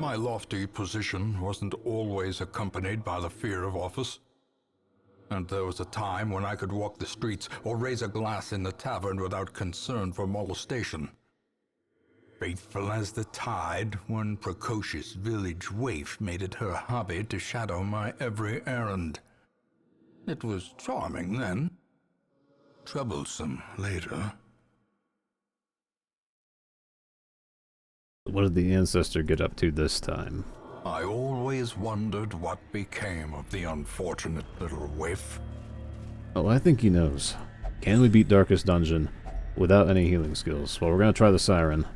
My lofty position wasn't always accompanied by the fear of office. And there was a time when I could walk the streets or raise a glass in the tavern without concern for molestation. Faithful as the tide, one precocious village waif made it her hobby to shadow my every errand. It was charming then, troublesome later. What did the ancestor get up to this time? I always wondered what became of the unfortunate little waif. Oh, I think he knows. Can we beat Darkest Dungeon without any healing skills? Well, we're going to try the Siren.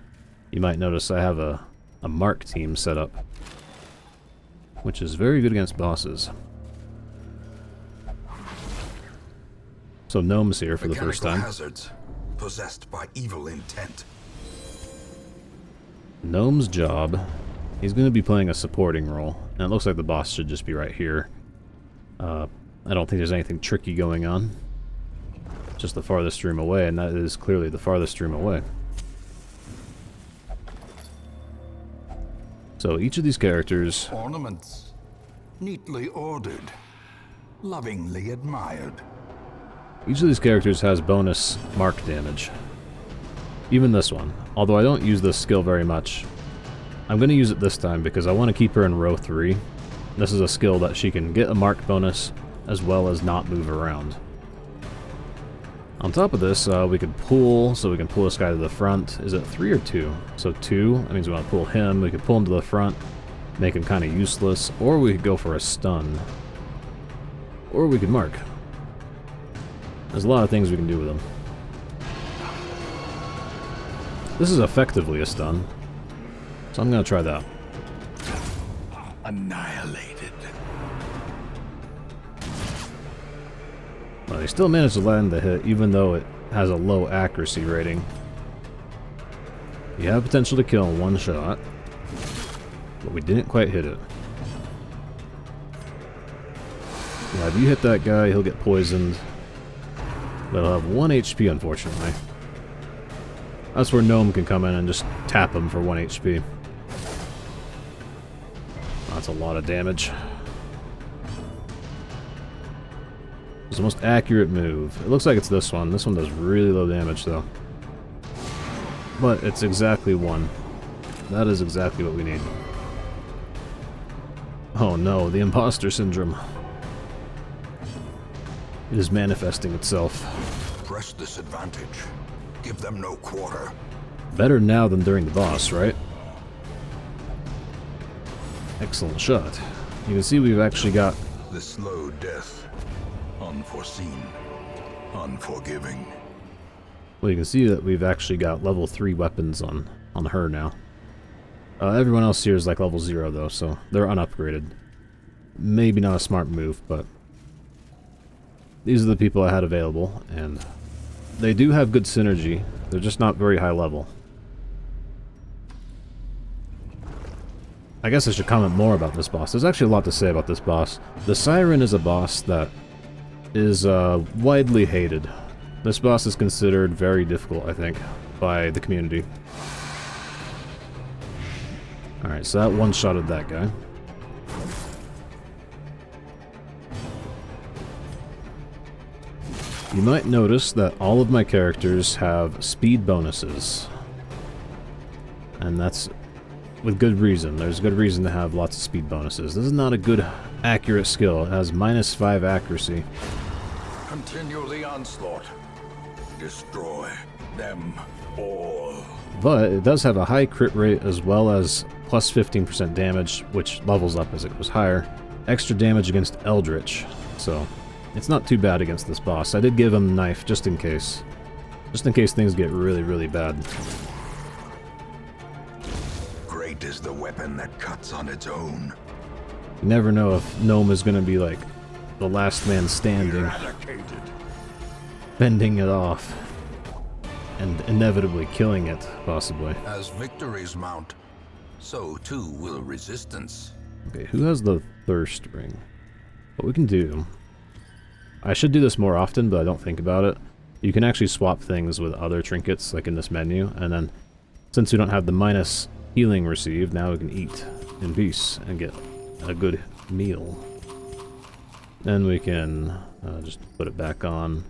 You might notice I have a Mark team set up, which is very good against bosses. So Gnome's here for the first time. Hazards possessed by evil intent. Gnome's job, he's going to be playing a supporting role, and it looks like the boss should just be right here. I don't think there's anything tricky going on. Just the farthest room away, and that is clearly the farthest room away. So each of these characters... Ornaments, neatly ordered, lovingly admired. Each of these characters has bonus mark damage. Even this one. Although I don't use this skill very much. I'm going to use it this time because I want to keep her in row 3. This is a skill that she can get a mark bonus as well as not move around. On top of this, we could pull, so we can pull this guy to the front. Is it 3 or 2? So 2, that means we want to pull him. We could pull him to the front, make him kind of useless, or we could go for a stun. Or we could mark. There's a lot of things we can do with him. This is effectively a stun, so I'm going to try that. Annihilated. Well, he still managed to land the hit, even though it has a low accuracy rating. You have potential to kill in one shot, but we didn't quite hit it. Yeah, if you hit that guy, he'll get poisoned, but he'll have 1 HP, unfortunately. That's where Gnome can come in and just tap him for 1 HP. That's a lot of damage. It's the most accurate move. It looks like it's this one. This one does really low damage, though. But it's exactly 1. That is exactly what we need. Oh no, the imposter syndrome. It is manifesting itself. Press this advantage. Give them no quarter. Better now than during the boss, right? Excellent shot. You can see we've actually got... The slow death. Unforeseen. Unforgiving. Well, you can see that we've actually got level 3 weapons on her now. Everyone else here is like level 0 though, so they're unupgraded. Maybe not a smart move, but... These are the people I had available, and... They do have good synergy, they're just not very high level. I guess I should comment more about this boss. There's actually a lot to say about this boss. The Siren is a boss that is widely hated. This boss is considered very difficult, I think, by the community. Alright, so that one-shotted that guy. You might notice that all of my characters have speed bonuses. And that's with good reason. There's good reason to have lots of speed bonuses. This is not a good accurate skill. It has -5 accuracy. Continue the onslaught. Destroy them all. But it does have a high crit rate as well as plus 15% damage, which levels up as it goes higher. Extra damage against Eldritch, so it's not too bad against this boss. I did give him knife just in case. Just in case things get really, really bad. Great is the weapon that cuts on its own. You never know if Gnome is going to be like the last man standing, Eradicated. fending it off, and inevitably killing it, possibly. As victories mount, so too will resistance. Okay, who has the Thirst Ring? What we can do... I should do this more often, but I don't think about it. You can actually swap things with other trinkets, like in this menu, and then, since we don't have the minus healing received, now we can eat. in peace and get a good meal. Then we can just put it back on.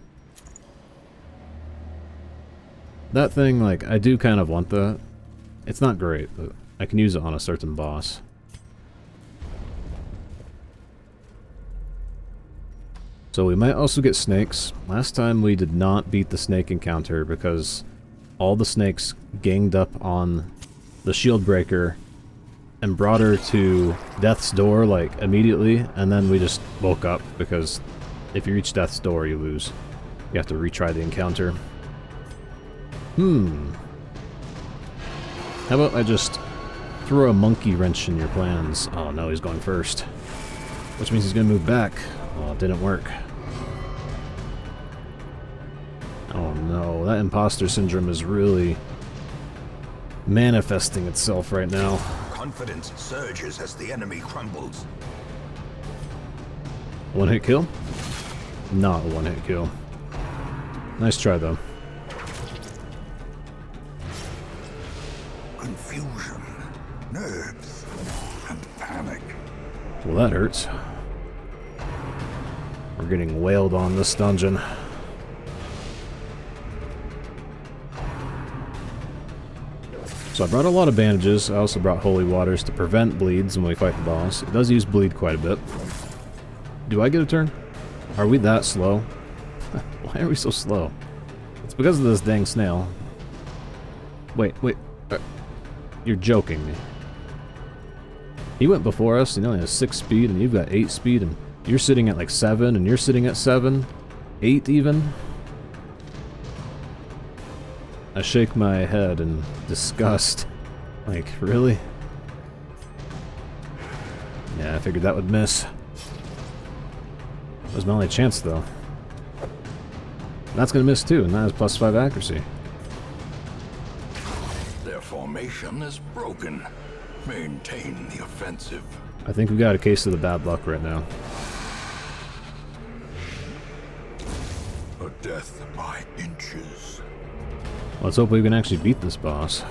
That thing, like, I do kind of want that. It's not great, but I can use it on a certain boss. So we might also get snakes. Last time we did not beat the snake encounter because all the snakes ganged up on the shield breaker and brought her to death's door, like, immediately, and then we just woke up because if you reach death's door, you lose. You have to retry the encounter. How about I just throw a monkey wrench in your plans? Oh no, he's going first. Which means he's gonna move back. Oh, it didn't work. Oh no, that imposter syndrome is really manifesting itself right now. Confidence surges as the enemy crumbles. One-hit kill? Not a one-hit kill. Nice try, though. Confusion, nerves, and panic. Well, that hurts. We're getting wailed on this dungeon. So I brought a lot of bandages. I also brought holy waters to prevent bleeds when we fight the boss. It does use bleed quite a bit. Do I get a turn? Are we that slow? Why are we so slow? It's because of this dang snail. Wait. You're joking me. He went before us, and he only has 6 speed, and you've got 8 speed, and you're sitting at like 7, and you're sitting at 7? 8 even? I shake my head in disgust. Like, really? Yeah, I figured that would miss. That was my only chance, though. That's gonna miss too, and that is +5 accuracy. Their formation is broken. Maintain the offensive. I think we got a case of the bad luck right now. A death by inches. Let's hope we can actually beat this boss.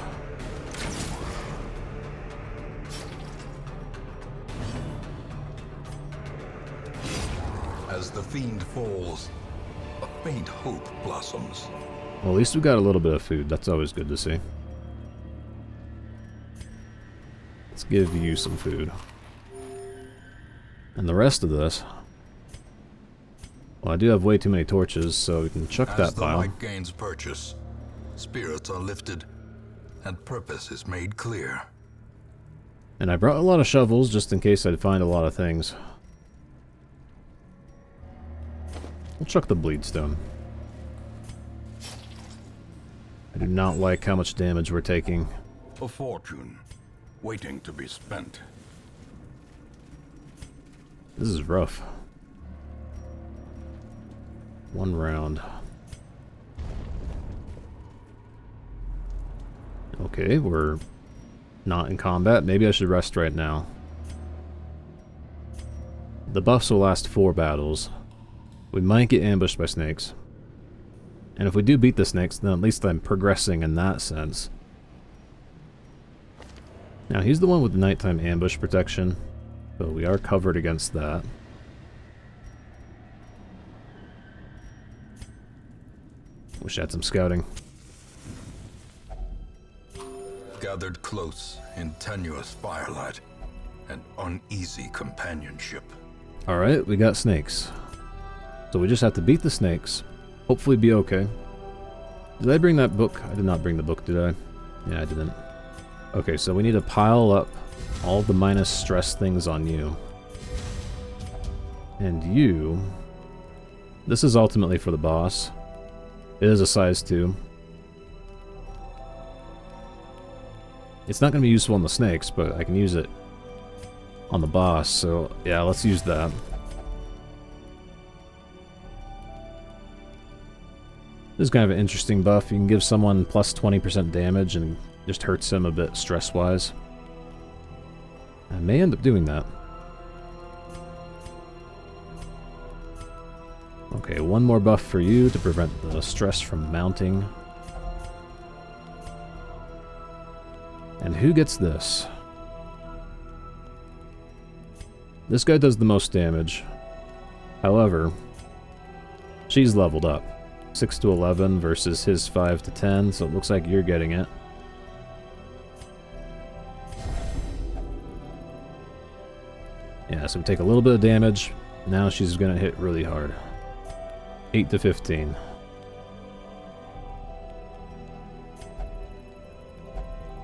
As the fiend falls, a faint hope blossoms. Well, at least we got a little bit of food. That's always good to see. Let's give you some food. And the rest of this... Well, I do have way too many torches, so we can chuck that pile. As the light gains purchase, spirits are lifted, and purpose is made clear. And I brought a lot of shovels, just in case I'd find a lot of things. We'll chuck the bleedstone. I do not like how much damage we're taking. A fortune, waiting to be spent. This is rough. One round. Okay, we're not in combat. Maybe I should rest right now. The buffs will last 4 battles. We might get ambushed by snakes. And if we do beat the snakes, then at least I'm progressing in that sense. Now, he's the one with the nighttime ambush protection, so we are covered against that. Wish I had some scouting. Gathered close in tenuous firelight and uneasy companionship. Alright, we got snakes. So we just have to beat the snakes. Hopefully be okay. Did I bring that book? I did not bring the book, did I? Yeah, I didn't. Okay, so we need to pile up all the minus stress things on you. And you... This is ultimately for the boss. It is a size 2. It's not going to be useful on the snakes, but I can use it on the boss, so yeah, let's use that. This is kind of an interesting buff. You can give someone plus 20% damage and just hurts him a bit stress-wise. I may end up doing that. Okay, one more buff for you to prevent the stress from mounting. And who gets this? This guy does the most damage. However, she's leveled up. 6 to 11 versus his 5 to 10, so it looks like you're getting it. Yeah, so we take a little bit of damage. Now she's gonna hit really hard. 8 to 15.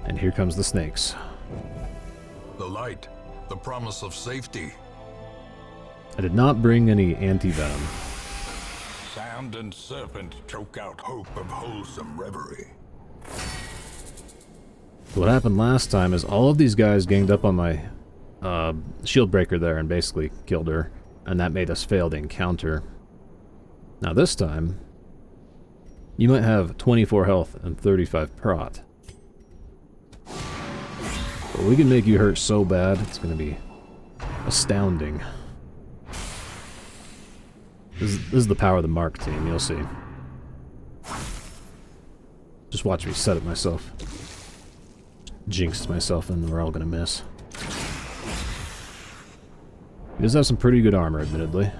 And here comes the snakes. The light, the promise of safety. I did not bring any anti-venom. Sand and serpent choke out hope of wholesome reverie. What happened last time is all of these guys ganged up on my shield breaker there and basically killed her, and that made us fail the encounter. Now this time, you might have 24 health and 35 prot. But we can make you hurt so bad, it's going to be astounding. This is the power of the Mark team, you'll see. Just watch me set it myself. Jinxed myself and we're all going to miss. He does have some pretty good armor, admittedly.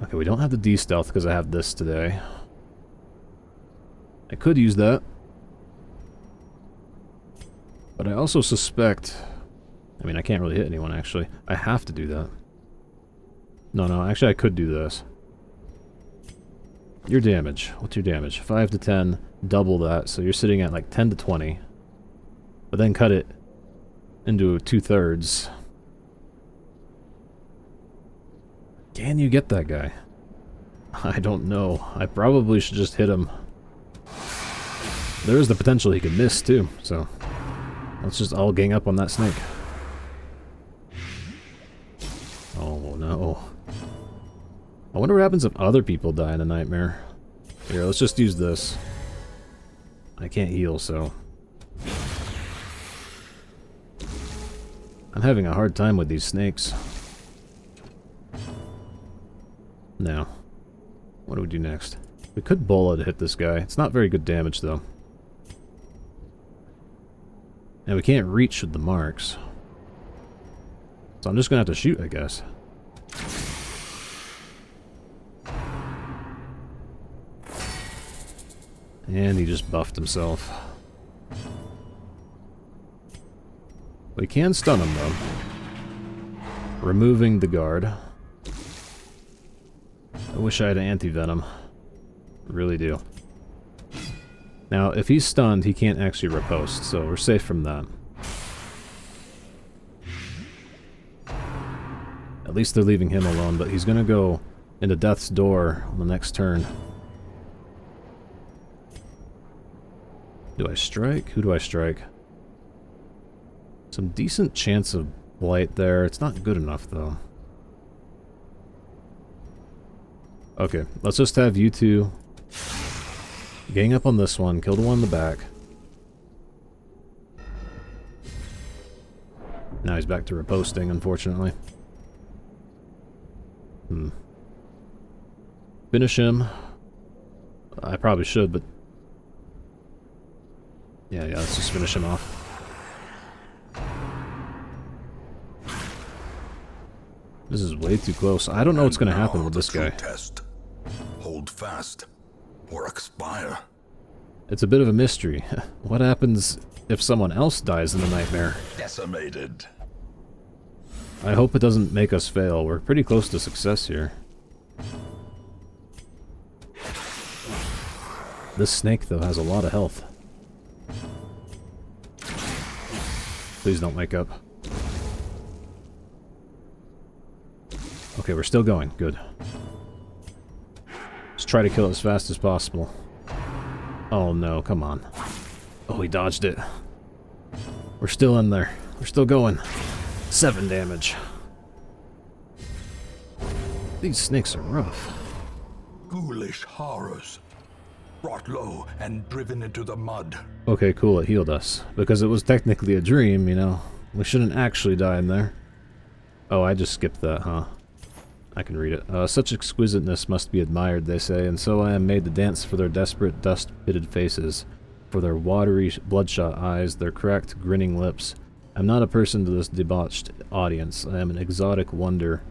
Okay, we don't have the D-stealth because I have this today. I could use that. But I also suspect... I mean, I can't really hit anyone, actually. I have to do that. No, actually I could do this. Your damage. What's your damage? 5 to 10. Double that, so you're sitting at like 10 to 20. But then cut it into 2/3. Can you get that guy? I don't know. I probably should just hit him. There is the potential he could miss, too, so... Let's just all gang up on that snake. Oh, no. I wonder what happens if other people die in a nightmare. Here, let's just use this. I can't heal, so... I'm having a hard time with these snakes. Now, what do we do next? We could Bola to hit this guy. It's not very good damage, though. And we can't reach with the marks. So I'm just gonna have to shoot, I guess. And he just buffed himself. We can stun him, though. Removing the guard. I wish I had an anti-venom. Really do. Now, if he's stunned, he can't actually riposte, so we're safe from that. At least they're leaving him alone, but he's gonna go into Death's Door on the next turn. Do I strike? Who do I strike? Some decent chance of blight there. It's not good enough, though. Okay, let's just have you two gang up on this one, kill the one in the back. Now he's back to riposting, unfortunately. Finish him. I probably should, but... Yeah, let's just finish him off. This is way too close. I don't know what's going to happen with this guy. Test. Hold fast, or expire. It's a bit of a mystery. What happens if someone else dies in the nightmare? Decimated. I hope it doesn't make us fail. We're pretty close to success here. This snake, though, has a lot of health. Please don't wake up. Okay, we're still going. Good. Just try to kill it as fast as possible. Oh no, come on. Oh, he dodged it. We're still in there. We're still going. 7 damage. These snakes are rough. Ghoulish horrors. Brought low and driven into the mud. Okay, cool, it healed us. Because it was technically a dream, you know. We shouldn't actually die in there. Oh, I just skipped that, huh? I can read it. Such exquisiteness must be admired, they say, and so I am made to dance for their desperate, dust-pitted faces, for their watery, bloodshot eyes, their cracked, grinning lips, I'm not a person to this debauched audience. I am an exotic wonder.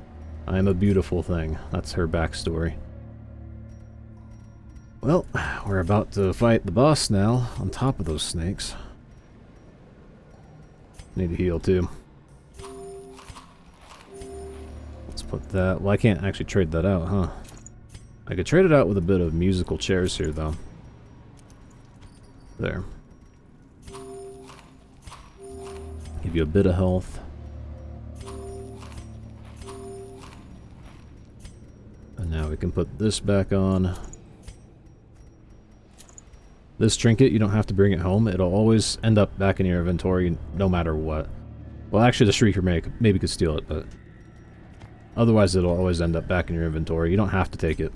I am a beautiful thing. That's her backstory. Well, we're about to fight the boss now, on top of those snakes. Need to heal too. Let's put that... Well, I can't actually trade that out, huh? I could trade it out with a bit of musical chairs here, though. There. Give you a bit of health. And now we can put this back on. This trinket, you don't have to bring it home. It'll always end up back in your inventory no matter what. Well, actually, the Shrieker maybe could steal it, but... Otherwise, it'll always end up back in your inventory. You don't have to take it.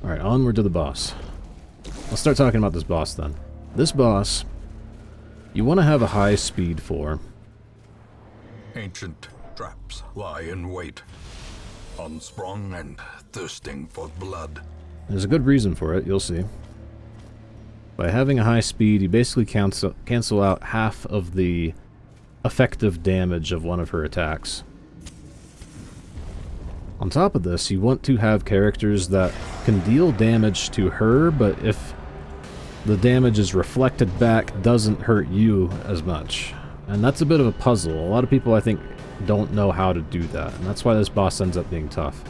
Alright, onward to the boss. Let's start talking about this boss, then. This boss, you want to have a high speed for. Ancient traps lie in wait, unsprung and thirsting for blood. There's a good reason for it, you'll see. By having a high speed, you basically cancel out half of the effective damage of one of her attacks. On top of this, you want to have characters that can deal damage to her, but if the damage is reflected back, doesn't hurt you as much. And that's a bit of a puzzle. A lot of people, I think, don't know how to do that, and that's why this boss ends up being tough.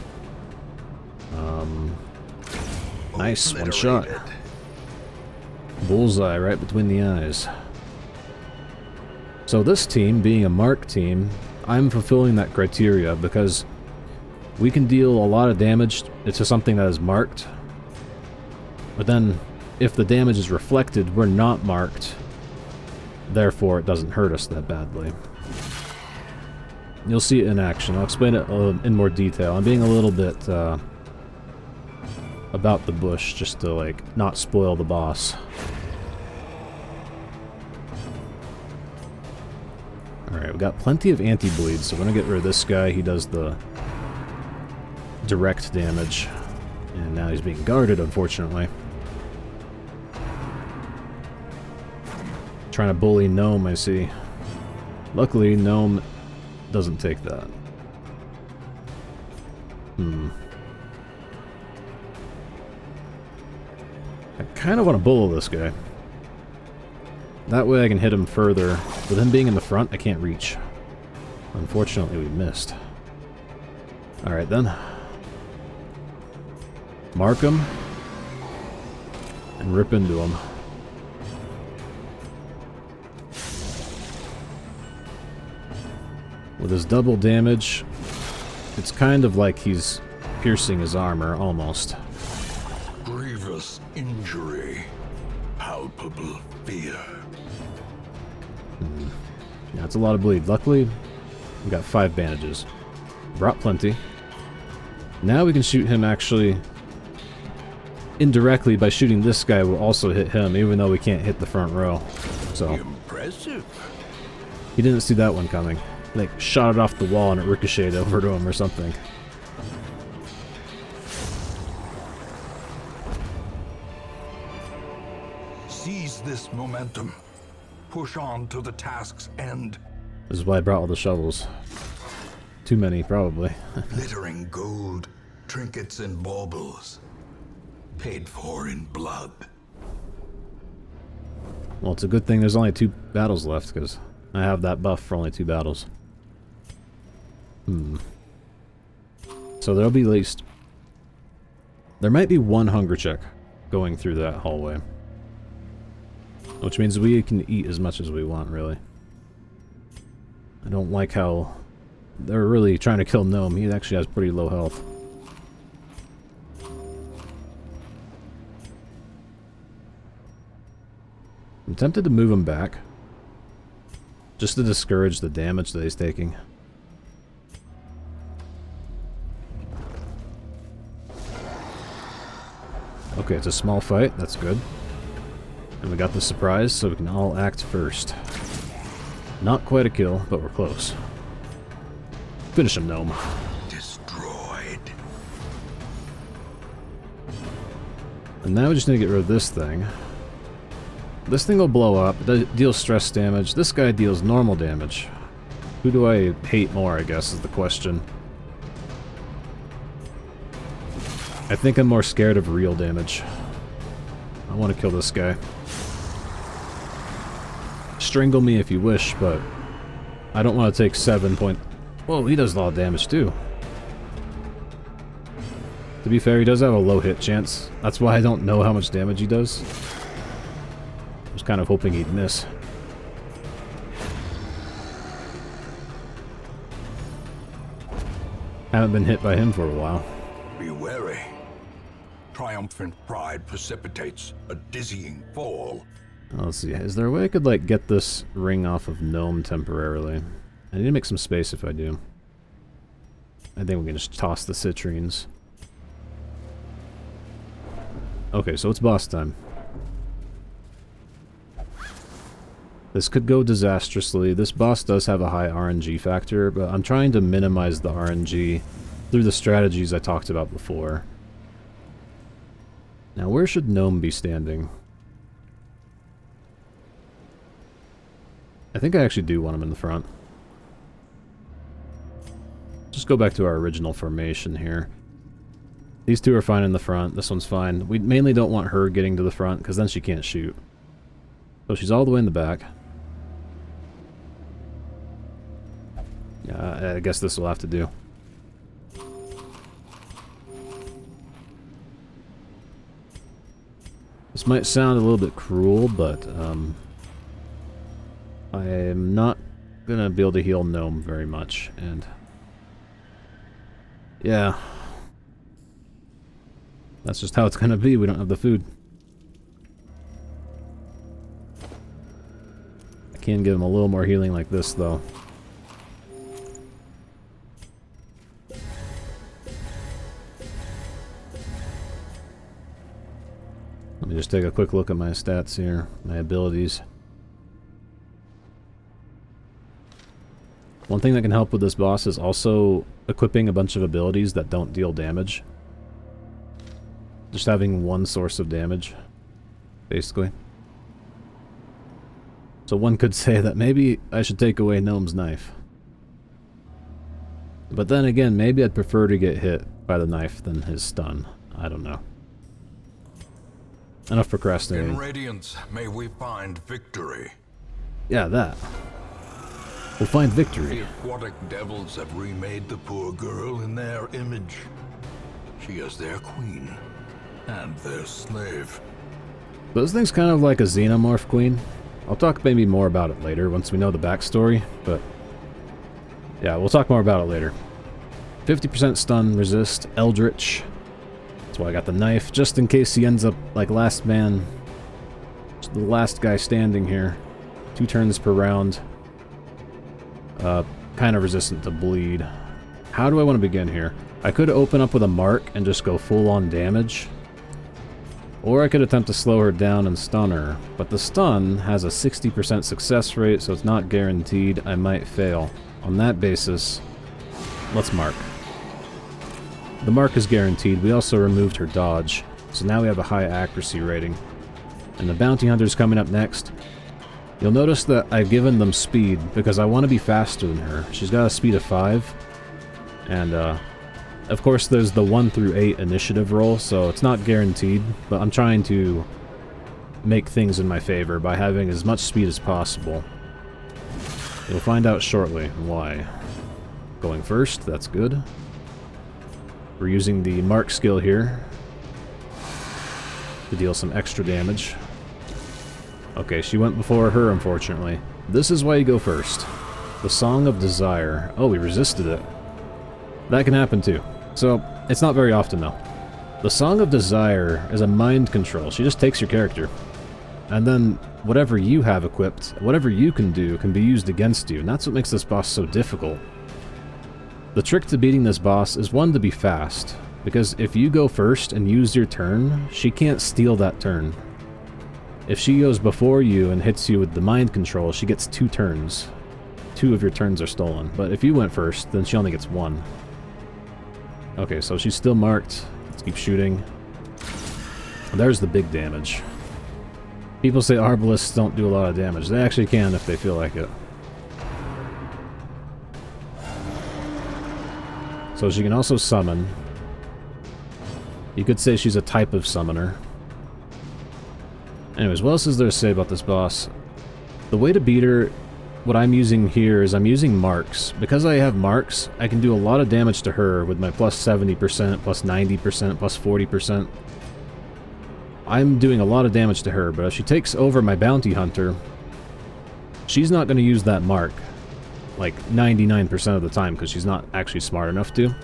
Nice, one shot. Bullseye right between the eyes. So this team, being a mark team, I'm fulfilling that criteria because we can deal a lot of damage to something that is marked, but then if the damage is reflected, we're not marked, therefore it doesn't hurt us that badly. You'll see it in action. I'll explain it in more detail. I'm being a little bit about the bush just to like not spoil the boss. Alright, we got plenty of anti-bleed, so we're gonna get rid of this guy. He does the direct damage. And now he's being guarded, unfortunately. Trying to bully Gnome, I see. Luckily, Gnome doesn't take that. I kind of want to bully this guy. That way I can hit him further. With him being in the front, I can't reach. Unfortunately, we missed. Alright then. Mark him. And rip into him. With his double damage, it's kind of like he's piercing his armor, almost. Grievous injury, palpable fear. Yeah, it's a lot of bleed. Luckily, we got 5 bandages. Brought plenty. Now we can shoot him actually indirectly by shooting this guy. We'll also hit him, even though we can't hit the front row. So Impressive. he didn't see that one coming. Like, shot it off the wall and it ricocheted over to him or something. Seize this momentum. Push on to the task's end. This is why I brought all the shovels. Too many, probably. Glittering gold, trinkets and baubles. Paid for in blood. Well, it's a good thing there's only 2 battles left, because I have that buff for only 2 battles. So there'll be at least... There might be 1 hunger check going through that hallway. Which means we can eat as much as we want, really. I don't like how they're really trying to kill Gnome. He actually has pretty low health. I'm tempted to move him back, just to discourage the damage that he's taking. Okay, it's a small fight, that's good. And we got the surprise, so we can all act first. Not quite a kill, but we're close. Finish him, Gnome. Destroyed. And now we just need to get rid of this thing. This thing will blow up. It deals stress damage. This guy deals normal damage. Who do I hate more, I guess, is the question. I think I'm more scared of real damage. I want to kill this guy. Strangle me if you wish, but I don't want to take 7 point... Whoa, he does a lot of damage too. To be fair, he does have a low hit chance. That's why I don't know how much damage he does. I was kind of hoping he'd miss. Haven't been hit by him for a while. Be wary. Triumphant pride precipitates a dizzying fall. Let's see, is there a way I could, like, get this ring off of Gnome temporarily? I need to make some space if I do. I think we can just toss the citrines. Okay, so it's boss time. This could go disastrously. This boss does have a high RNG factor, but I'm trying to minimize the RNG through the strategies I talked about before. Now, where should Gnome be standing? I think I actually do want him in the front. Just go back to our original formation here. These two are fine in the front. This one's fine. We mainly don't want her getting to the front, because then she can't shoot. So she's all the way in the back. Yeah, I guess this will have to do. This might sound a little bit cruel, but I'm not gonna be able to heal Gnome very much, and yeah, that's just how it's gonna be. We don't have the food. I can give him a little more healing like this, though. Let me just take a quick look at my stats here, my abilities. One thing that can help with this boss is also equipping a bunch of abilities that don't deal damage. Just having one source of damage, basically. So one could say that maybe I should take away Gnome's knife. But then again, maybe I'd prefer to get hit by the knife than his stun. I don't know. Enough procrastinating. In Radiance, may we find victory. Yeah, that. We'll find The victory. aquatic devils have remade the poor girl in their image. She is their queen and their slave. Those things kind of like a xenomorph queen. I'll talk maybe more about it later once we know the backstory, but yeah, we'll talk more about it later. 50% stun, resist, eldritch. That's why I got the knife, just in case he ends up like last man. Just the last guy standing here. 2 turns per round. Kind of resistant to bleed. How do I want to begin here? I could open up with a mark and just go full on damage. Or I could attempt to slow her down and stun her. But the stun has a 60% success rate, so it's not guaranteed. I might fail. On that basis, let's mark. The mark is guaranteed. We also removed her dodge, so now we have a high accuracy rating. And the bounty hunter's coming up next. You'll notice that I've given them speed, because I want to be faster than her. She's got a speed of 5. And, of course there's the 1 through 8 initiative roll, so it's not guaranteed, but I'm trying to make things in my favor by having as much speed as possible. You'll find out shortly why. Going first, that's good. We're using the mark skill here to deal some extra damage. Okay, she went before her, unfortunately. This is why you go first. The Song of Desire. Oh, we resisted it. That can happen too. So, it's not very often though. The Song of Desire is a mind control. She just takes your character. And then, whatever you have equipped, whatever you can do, can be used against you. And that's what makes this boss so difficult. The trick to beating this boss is, one, to be fast. Because if you go first and use your turn, she can't steal that turn. If she goes before you and hits you with the mind control, she gets 2 turns. 2 of your turns are stolen. But if you went first, then she only gets 1. Okay, so she's still marked. Let's keep shooting. There's the big damage. People say arbalists don't do a lot of damage. They actually can if they feel like it. So she can also summon. You could say she's a type of summoner. Anyways, what else is there to say about this boss? The way to beat her, what I'm using here is I'm using marks. Because I have marks, I can do a lot of damage to her with my plus 70%, plus 90%, plus 40%. I'm doing a lot of damage to her, but if she takes over my bounty hunter, she's not going to use that mark like 99% of the time because she's not actually smart enough to.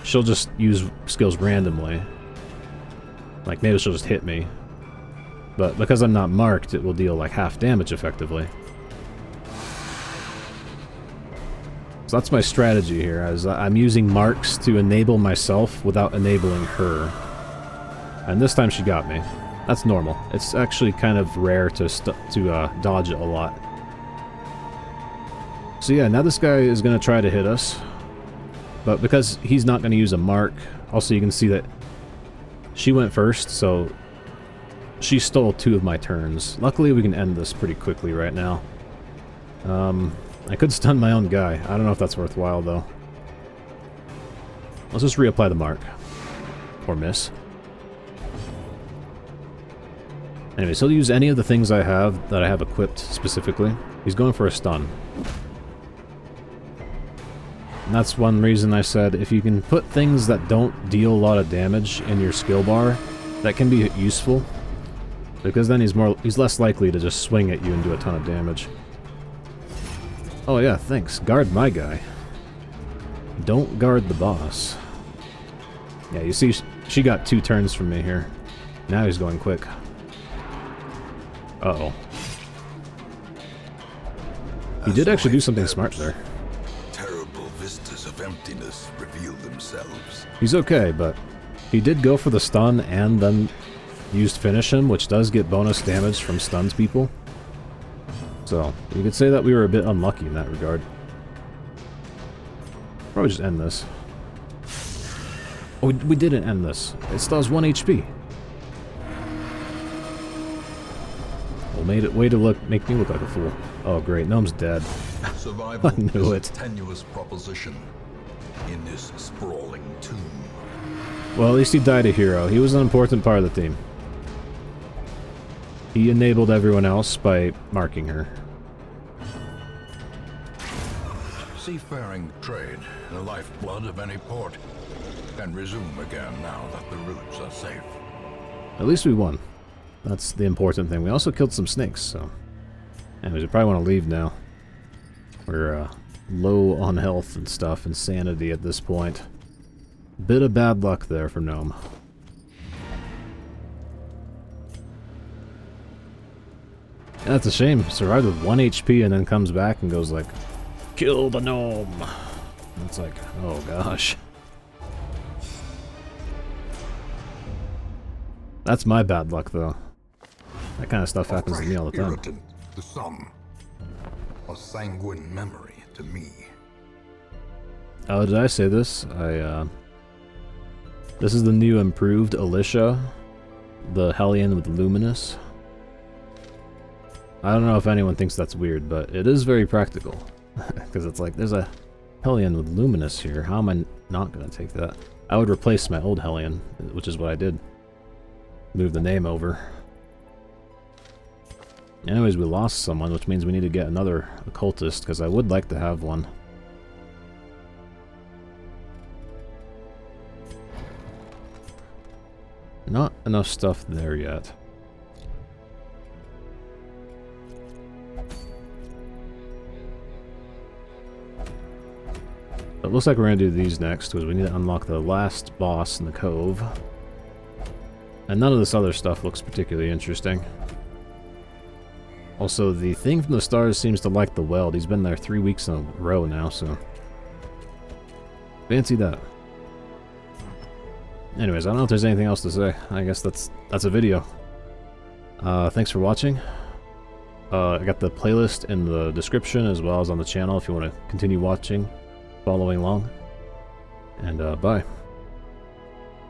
She'll just use skills randomly. Like maybe she'll just hit me. But because I'm not marked, it will deal like half damage effectively. So that's my strategy here, as I'm using marks to enable myself without enabling her. And this time she got me. That's normal. It's actually kind of rare to dodge it a lot. So yeah, now this guy is going to try to hit us. But because he's not going to use a mark, also you can see that she went first, so she stole 2 of my turns. Luckily we can end this pretty quickly right now. I could stun my own guy. I don't know if that's worthwhile though. Let's just reapply the mark. Or miss. Anyways, he'll use any of the things I have that I have equipped specifically. He's going for a stun. And that's one reason I said if you can put things that don't deal a lot of damage in your skill bar, that can be useful. Because then he's less likely to just swing at you and do a ton of damage. Oh yeah, thanks. Guard my guy. Don't guard the boss. Yeah, you see, she got 2 turns from me here. Now he's going quick. Uh-oh. He did actually do something smart there. Terrible vistas of emptiness reveal themselves. He's okay, but he did go for the stun and then used finish him, which does get bonus damage from stuns people. So, you could say that we were a bit unlucky in that regard. Probably just end this. Oh, we didn't end this. It still has 1 HP. Well, way to make me look like a fool. Oh great, Gnome's dead. Survival I knew is it. a tenuous proposition in this sprawling tomb. Well, at least he died a hero. He was an important part of the team. He enabled everyone else by marking her. Seafaring trade, the lifeblood of any port, can resume again now that the routes are safe. At least we won. That's the important thing. We also killed some snakes, so... Anyways, we probably want to leave now. We're low on health and stuff, and sanity at this point. Bit of bad luck there for Gnome. Yeah, that's a shame. Survived with 1 HP and then comes back and goes like, kill the gnome! And it's like, oh gosh. That's my bad luck though. That kind of stuff happens to me all the time. Irritant to some, a sanguine memory to me. Oh, did I say this? This is the new improved Alicia, the Hellion with Luminous. I don't know if anyone thinks that's weird, but it is very practical. Because it's like, there's a Hellion with Luminous here. How am I not going to take that? I would replace my old Hellion, which is what I did. Move the name over. Anyways, we lost someone, which means we need to get another occultist, because I would like to have one. Not enough stuff there yet. It looks like we're going to do these next, because we need to unlock the last boss in the cove. And none of this other stuff looks particularly interesting. Also, the thing from the stars seems to like the weld. He's been there 3 weeks in a row now, so... fancy that. Anyways, I don't know if there's anything else to say. I guess that's a video. Thanks for watching. I got the playlist in the description as well as on the channel if you want to continue watching, following along. And bye.